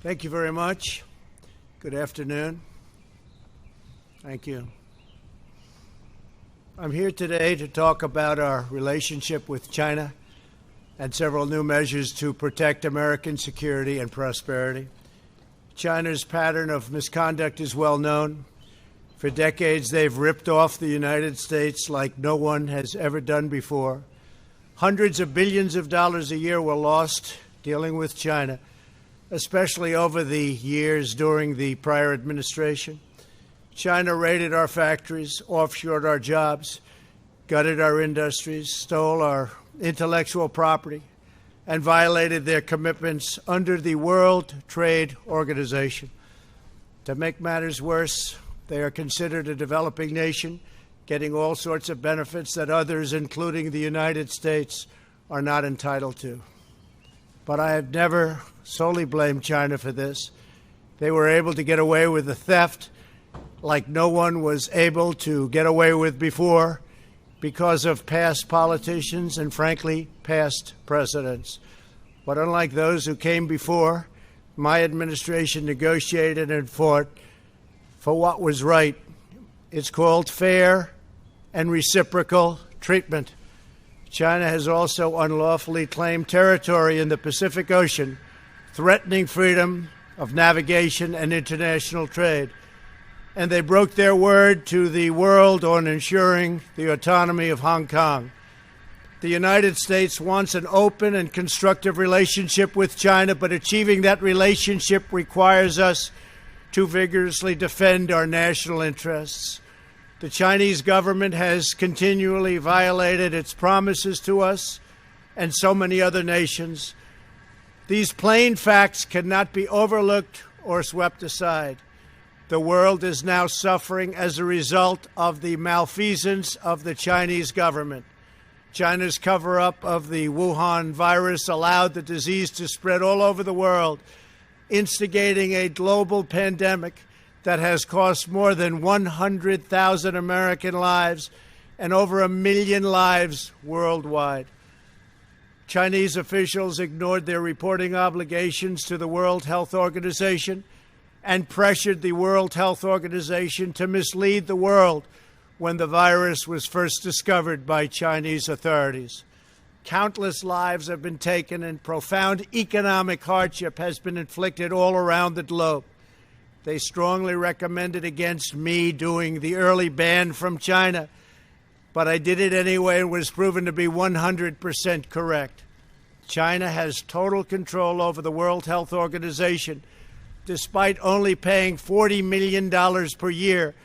Thank you very much. Good afternoon. Thank you. I'm here today to talk about our relationship with China and several new measures to protect American security and prosperity. China's pattern of misconduct is well known. For decades, they've ripped off the United States like no one has ever done before. Hundreds of billions of dollars a year were lost dealing with China, especially over the years during the prior administration. China raided our factories, offshored our jobs, gutted our industries, stole our intellectual property, and violated their commitments under the World Trade Organization. To make matters worse, they are considered a developing nation, getting all sorts of benefits that others, including the United States, are not entitled to. But I have never solely blamed China for this. They were able to get away with the theft like no one was able to get away with before because of past politicians and, frankly, past presidents. But unlike those who came before, my administration negotiated and fought for what was right. It's called fair and reciprocal treatment. China has also unlawfully claimed territory in the Pacific Ocean, threatening freedom of navigation and international trade. And they broke their word to the world on ensuring the autonomy of Hong Kong. The United States wants an open and constructive relationship with China, but achieving that relationship requires us to vigorously defend our national interests. The Chinese government has continually violated its promises to us and so many other nations. These plain facts cannot be overlooked or swept aside. The world is now suffering as a result of the malfeasance of the Chinese government. China's cover-up of the Wuhan virus allowed the disease to spread all over the world, instigating a global pandemic that has cost more than 100,000 American lives and over 1 million lives worldwide. Chinese officials ignored their reporting obligations to the World Health Organization and pressured the World Health Organization to mislead the world when the virus was first discovered by Chinese authorities. Countless lives have been taken and profound economic hardship has been inflicted all around the globe. They strongly recommended against me doing the early ban from China, but I did it anyway and was proven to be 100% correct. China has total control over the World Health Organization, despite only paying $40 million per year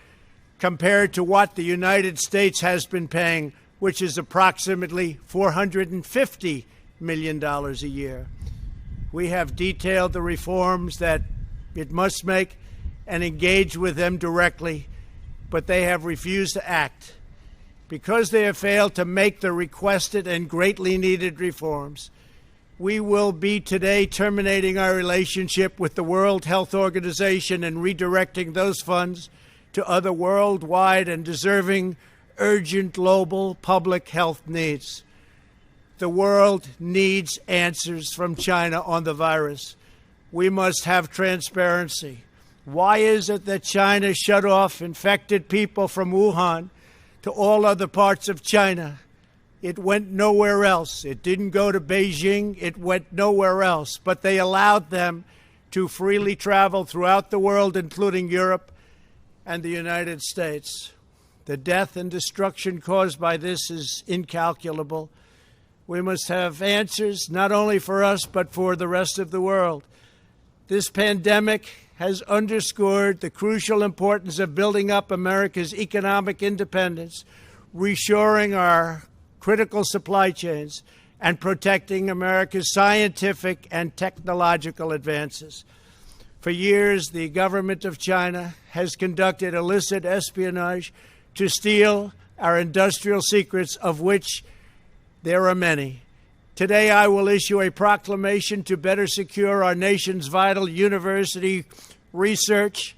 compared to what the United States has been paying, which is approximately $450 million a year. We have detailed the reforms that it must make and engage with them directly, but they have refused to act. Because they have failed to make the requested and greatly needed reforms, we will be today terminating our relationship with the World Health Organization and redirecting those funds to other worldwide and deserving urgent global public health needs. The world needs answers from China on the virus. We must have transparency. Why is it that China shut off infected people from Wuhan to all other parts of China? It went nowhere else. It didn't go to Beijing. It went nowhere else. But they allowed them to freely travel throughout the world, including Europe and the United States. The death and destruction caused by this is incalculable. We must have answers, not only for us, but for the rest of the world. This pandemic has underscored the crucial importance of building up America's economic independence, reshoring our critical supply chains, and protecting America's scientific and technological advances. For years, the government of China has conducted illicit espionage to steal our industrial secrets, of which there are many. Today, I will issue a proclamation to better secure our nation's vital university research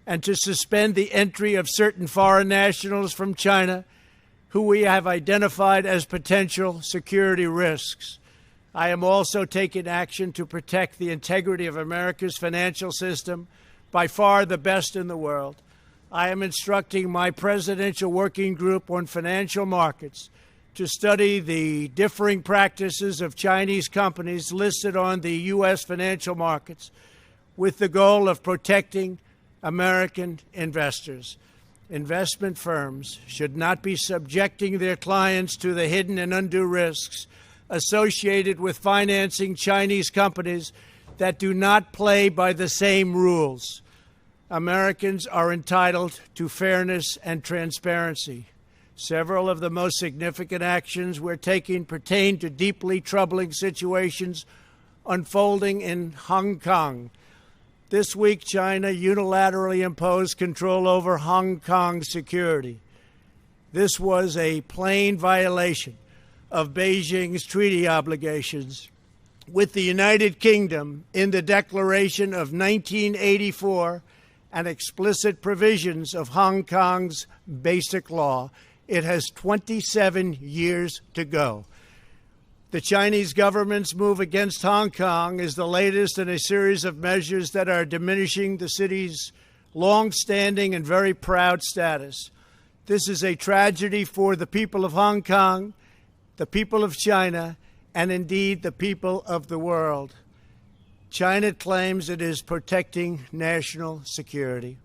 and to suspend the entry of certain foreign nationals from China who we have identified as potential security risks. I am also taking action to protect the integrity of America's financial system, by far the best in the world. I am instructing my presidential working group on financial markets to study the differing practices of Chinese companies listed on the U.S. financial markets with the goal of protecting American investors. Investment firms should not be subjecting their clients to the hidden and undue risks associated with financing Chinese companies that do not play by the same rules. Americans are entitled to fairness and transparency. Several of the most significant actions we're taking pertain to deeply troubling situations unfolding in Hong Kong. This week, China unilaterally imposed control over Hong Kong's security. This was a plain violation of Beijing's treaty obligations with the United Kingdom in the Declaration of 1984 and explicit provisions of Hong Kong's basic law. It has 27 years to go. The Chinese government's move against Hong Kong is the latest in a series of measures that are diminishing the city's long-standing and very proud status. This is a tragedy for the people of Hong Kong, the people of China, and indeed the people of the world. China claims it is protecting national security.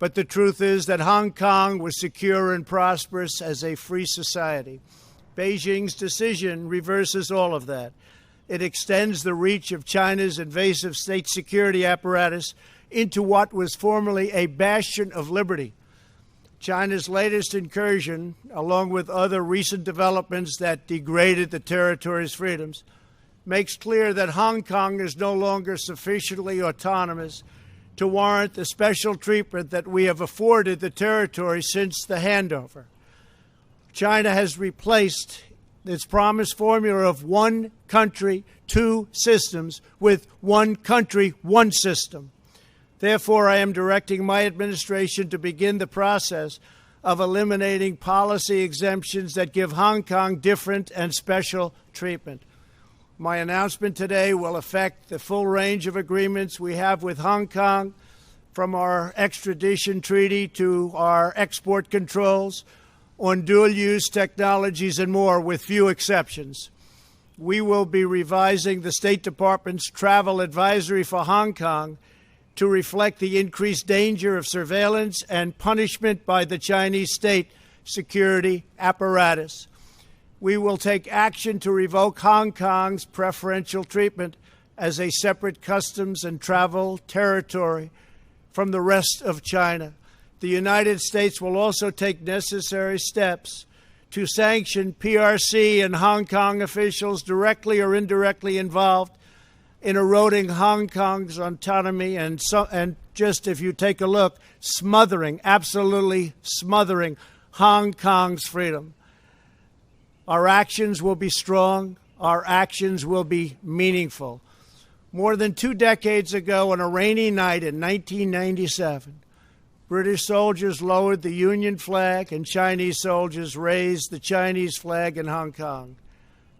But the truth is that Hong Kong was secure and prosperous as a free society. Beijing's decision reverses all of that. It extends the reach of China's invasive state security apparatus into what was formerly a bastion of liberty. China's latest incursion, along with other recent developments that degraded the territory's freedoms, makes clear that Hong Kong is no longer sufficiently autonomous to warrant the special treatment that we have afforded the territory since the handover. China has replaced its promised formula of one country, two systems with one country, one system. Therefore, I am directing my administration to begin the process of eliminating policy exemptions that give Hong Kong different and special treatment. My announcement today will affect the full range of agreements we have with Hong Kong, from our extradition treaty to our export controls on dual-use technologies and more, with few exceptions. We will be revising the State Department's travel advisory for Hong Kong to reflect the increased danger of surveillance and punishment by the Chinese state security apparatus. We will take action to revoke Hong Kong's preferential treatment as a separate customs and travel territory from the rest of China. The United States will also take necessary steps to sanction PRC and Hong Kong officials directly or indirectly involved in eroding Hong Kong's autonomy and just, if you take a look, absolutely smothering Hong Kong's freedom. Our actions will be strong. Our actions will be meaningful. More than 2 decades ago, on a rainy night in 1997, British soldiers lowered the Union flag and Chinese soldiers raised the Chinese flag in Hong Kong.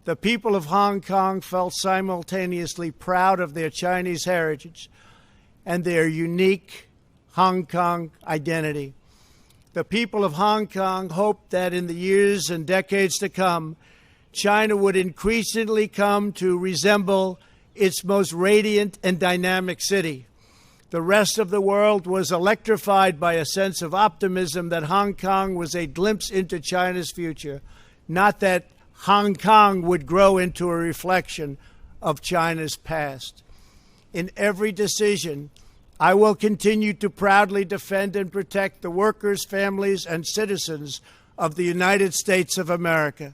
The people of Hong Kong felt simultaneously proud of their Chinese heritage and their unique Hong Kong identity. The people of Hong Kong hoped that in the years and decades to come, China would increasingly come to resemble its most radiant and dynamic city. The rest of the world was electrified by a sense of optimism that Hong Kong was a glimpse into China's future, not that Hong Kong would grow into a reflection of China's past. In every decision, I will continue to proudly defend and protect the workers, families, and citizens of the United States of America.